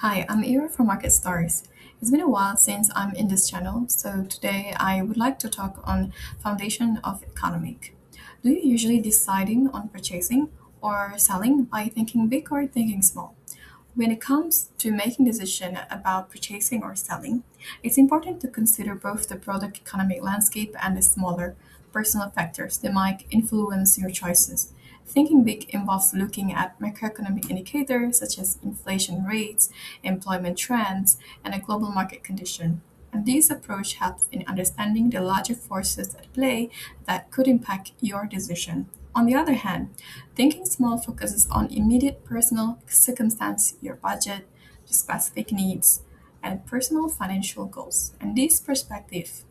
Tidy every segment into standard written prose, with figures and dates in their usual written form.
Hi, I'm Ira from Market Stars. It's been a while since I'm in this channel, so today I would like to talk on foundation of economic. Do you usually deciding on purchasing or selling by thinking big or thinking small? When it comes to making decision about purchasing or selling, it's important to consider both the broader economic landscape and the smaller personal factors that might influence your choices. Thinking big involves looking at macroeconomic indicators such as inflation rates, employment trends, and a global market condition. And this approach helps in understanding the larger forces at play that could impact your decision. On the other hand, thinking small focuses on immediate personal circumstance, your budget, your specific needs, and personal financial goals. And this perspective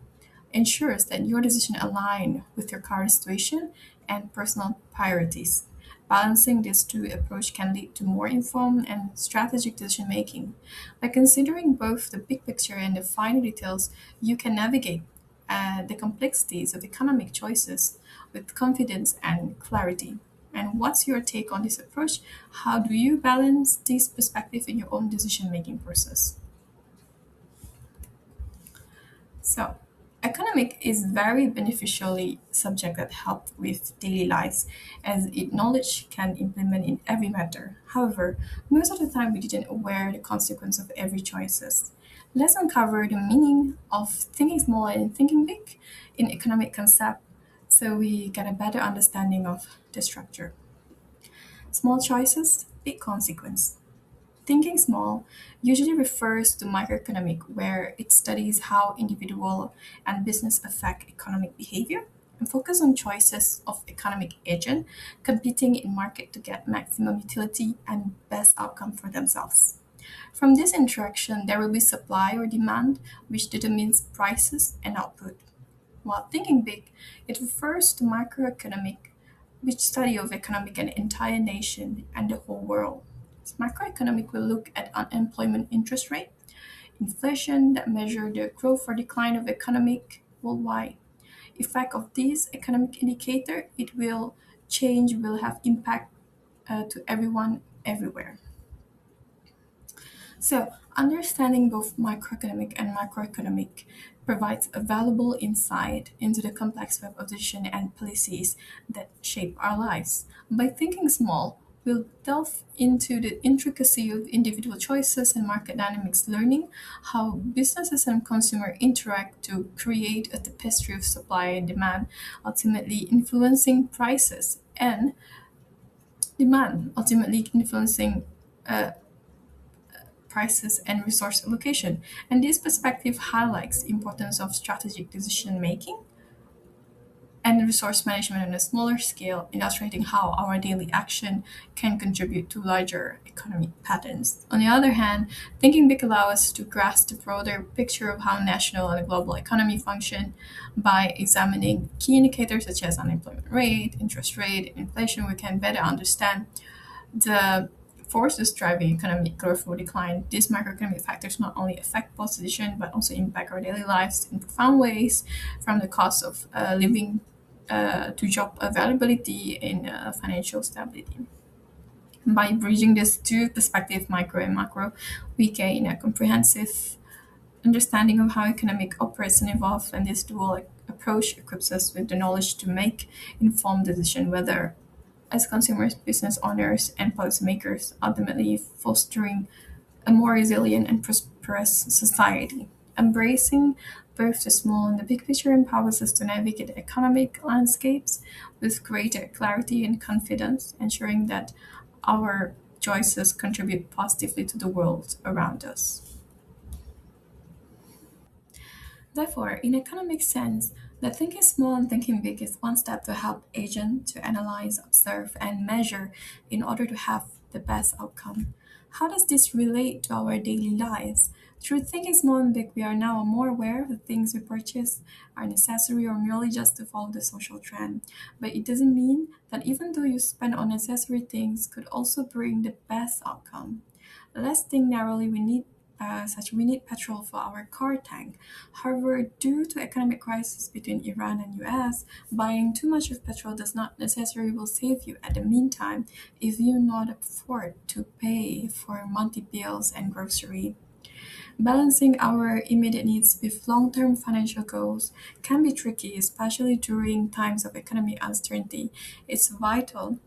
ensures that your decision align with your current situation and personal priorities. Balancing these two approaches can lead to more informed and strategic decision making. By considering both the big picture and the finer details, you can navigate the complexities of economic choices with confidence and clarity. And what's your take on this approach? How do you balance this perspective in your own decision making process? So, economic is very beneficially subject that help with daily lives as it knowledge can implement in every matter. However, most of the time we didn't aware the consequence of every choices. Let's uncover the meaning of thinking small and thinking big in economic concept so we get a better understanding of the structure. Small choices, big consequence. Thinking small usually refers to microeconomic, where it studies how individual and business affect economic behavior and focus on choices of economic agent competing in market to get maximum utility and best outcome for themselves. From this interaction, there will be supply or demand, which determines prices and output. While thinking big, it refers to macroeconomic, which study of economic an entire nation and the whole world. Macroeconomic will look at unemployment interest rate, inflation that measure the growth or decline of economic worldwide. Effect of this economic indicator, it will change, will have impact to everyone everywhere. So, understanding both microeconomic and macroeconomic provides a valuable insight into the complex web of decisions and policies that shape our lives. By thinking small, we'll delve into the intricacy of individual choices and market dynamics, learning how businesses and consumers interact to create a tapestry of supply and demand, ultimately influencing prices and demand, ultimately influencing uh, prices, and resource allocation. And this perspective highlights the importance of strategic decision making and resource management on a smaller scale, illustrating how our daily action can contribute to larger economic patterns. On the other hand, thinking big allows us to grasp the broader picture of how national and global economy function by examining key indicators such as unemployment rate, interest rate, and inflation. We can better understand the forces driving economic growth or decline. These macroeconomic factors not only affect position but also impact our daily lives in profound ways, from the cost of living to job availability and financial stability. By bridging these two perspectives, micro and macro, we gain a comprehensive understanding of how economic operates and evolves, and this dual approach equips us with the knowledge to make informed decisions, whether as consumers, business owners, and policymakers, ultimately fostering a more resilient and prosperous society. Embracing both the small and the big picture empowers us to navigate economic landscapes with greater clarity and confidence, ensuring that our choices contribute positively to the world around us. Therefore, in economic sense, the thinking small and thinking big is one step to help agent to analyze, observe, and measure in order to have the best outcome. How does this relate to our daily lives? Through thinking small and big, we are now more aware of the things we purchase are necessary or merely just to follow the social trend. But it doesn't mean that even though you spend on necessary things could also bring the best outcome. Let's think narrowly. We need such we need petrol for our car tank. However, due to economic crisis between Iran and US, buying too much of petrol does not necessarily will save you at the meantime if you not afford to pay for monthly bills and grocery. Balancing our immediate needs with long-term financial goals can be tricky, especially during times of economic uncertainty. It's vital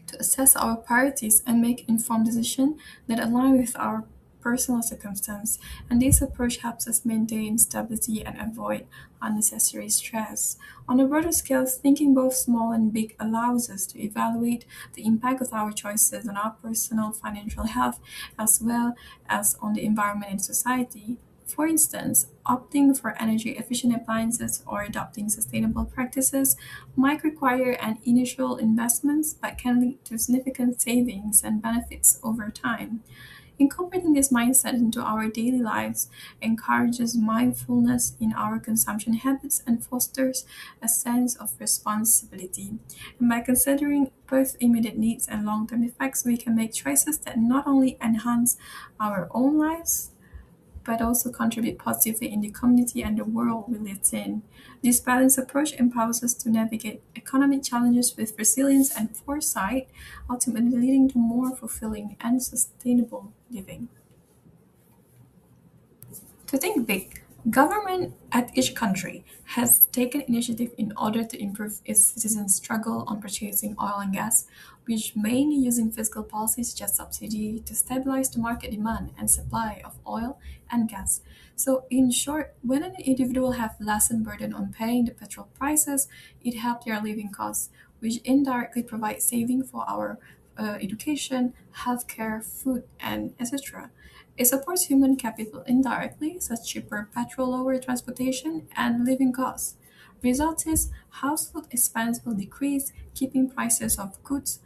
to assess our priorities and make informed decisions that align with our personal circumstance, and this approach helps us maintain stability and avoid unnecessary stress. On a broader scale, thinking both small and big allows us to evaluate the impact of our choices on our personal financial health as well as on the environment and society. For instance, opting for energy efficient appliances or adopting sustainable practices might require an initial investment but can lead to significant savings and benefits over time. Incorporating this mindset into our daily lives encourages mindfulness in our consumption habits and fosters a sense of responsibility. And by considering both immediate needs and long term effects, we can make choices that not only enhance our own lives but also contribute positively in the community and the world we live in. This balanced approach empowers us to navigate economic challenges with resilience and foresight, ultimately leading to more fulfilling and sustainable living. To think big, government at each country has taken initiative in order to improve its citizens' struggle on purchasing oil and gas, which mainly using fiscal policies such as subsidy to stabilize the market demand and supply of oil and gas. So in short, when an individual have lessened burden on paying the petrol prices, it helped their living costs, which indirectly provide saving for our education, healthcare, food, and etc. It supports human capital indirectly, such cheaper petrol, lower transportation, and living costs. Result is household expense will decrease, keeping prices of goods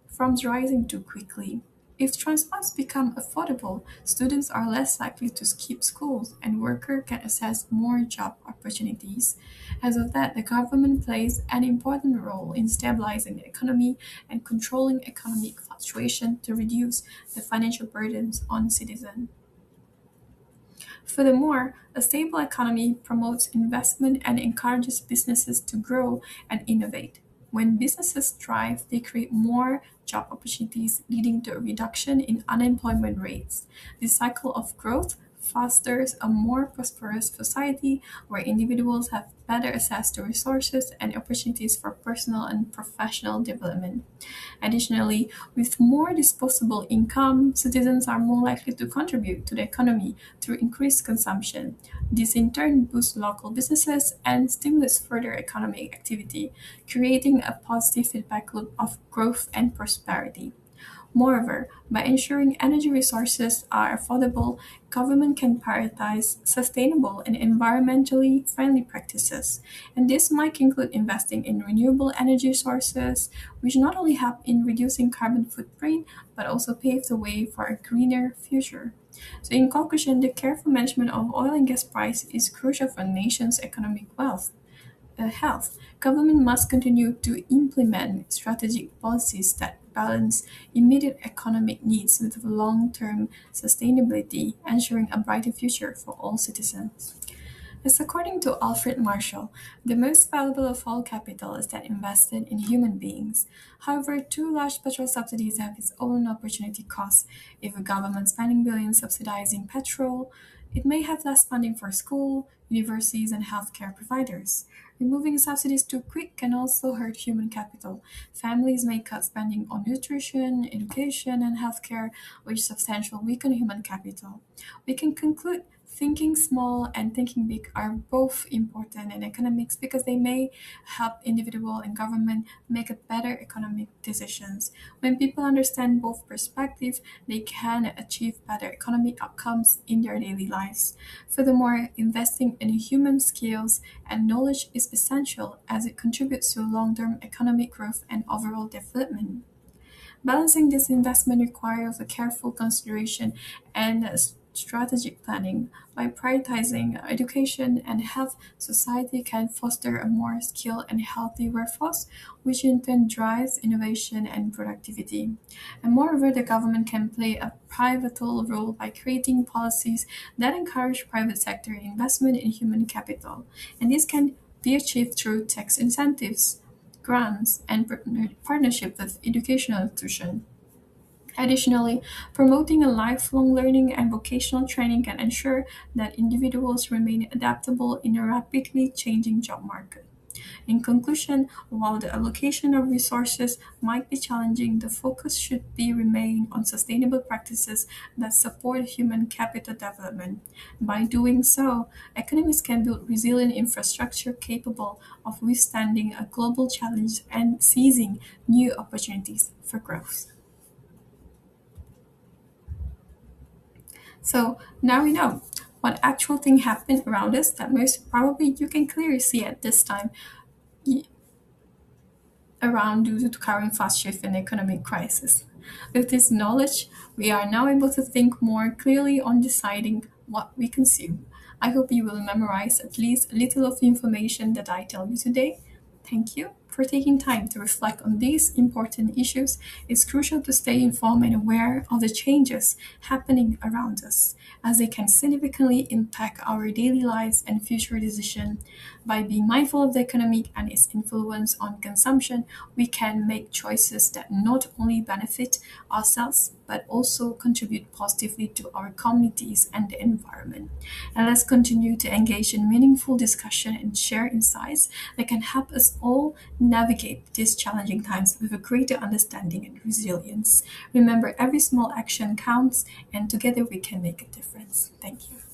from rising too quickly. If transports become affordable, students are less likely to skip schools and workers can access more job opportunities. As of that, the government plays an important role in stabilizing the economy and controlling economic fluctuation to reduce the financial burdens on citizens. Furthermore, a stable economy promotes investment and encourages businesses to grow and innovate. When businesses thrive, they create more job opportunities, leading to a reduction in unemployment rates. This cycle of growth fosters a more prosperous society where individuals have better access to resources and opportunities for personal and professional development. Additionally, with more disposable income, citizens are more likely to contribute to the economy through increased consumption. This in turn boosts local businesses and stimulates further economic activity, creating a positive feedback loop of growth and prosperity. Moreover, by ensuring energy resources are affordable, government can prioritize sustainable and environmentally friendly practices. And this might include investing in renewable energy sources, which not only help in reducing carbon footprint, but also pave the way for a greener future. So in conclusion, the careful management of oil and gas price is crucial for a nation's economic health, government must continue to implement strategic policies that balance immediate economic needs with long term sustainability, ensuring a brighter future for all citizens. As according to Alfred Marshall, the most valuable of all capital is that invested in human beings. However, too large petrol subsidies have its own opportunity costs. If a government spending billions subsidizing petrol, it may have less funding for school, universities, and healthcare providers. Removing subsidies too quick can also hurt human capital. Families may cut spending on nutrition, education, and healthcare, which substantially weaken human capital. We can conclude thinking small and thinking big are both important in economics because they may help individual and government make a better economic decisions. When people understand both perspectives, they can achieve better economic outcomes in their daily lives. Furthermore, investing in human skills and knowledge is essential as it contributes to long-term economic growth and overall development. Balancing this investment requires a careful consideration and strategic planning. By prioritizing education and health, society can foster a more skilled and healthy workforce, which in turn drives innovation and productivity. And moreover, the government can play a pivotal role by creating policies that encourage private sector investment in human capital. And this can be achieved through tax incentives, grants, and partnership with educational institutions. Additionally, promoting a lifelong learning and vocational training can ensure that individuals remain adaptable in a rapidly changing job market. In conclusion, while the allocation of resources might be challenging, the focus should be remain on sustainable practices that support human capital development. By doing so, economies can build resilient infrastructure capable of withstanding a global challenge and seizing new opportunities for growth. So now we know what actual thing happened around us that most probably you can clearly see at this time around due to the current fast shift in economic crisis. With this knowledge, we are now able to think more clearly on deciding what we consume. I hope you will memorize at least a little of the information that I tell you today. Thank you for taking time to reflect on these important issues. It's crucial to stay informed and aware of the changes happening around us, as they can significantly impact our daily lives and future decisions. By being mindful of the economy and its influence on consumption, we can make choices that not only benefit ourselves but also contribute positively to our communities and the environment. And let's continue to engage in meaningful discussion and share insights that can help us all navigate these challenging times with a greater understanding and resilience. Remember, every small action counts, and together we can make a difference. Thank you.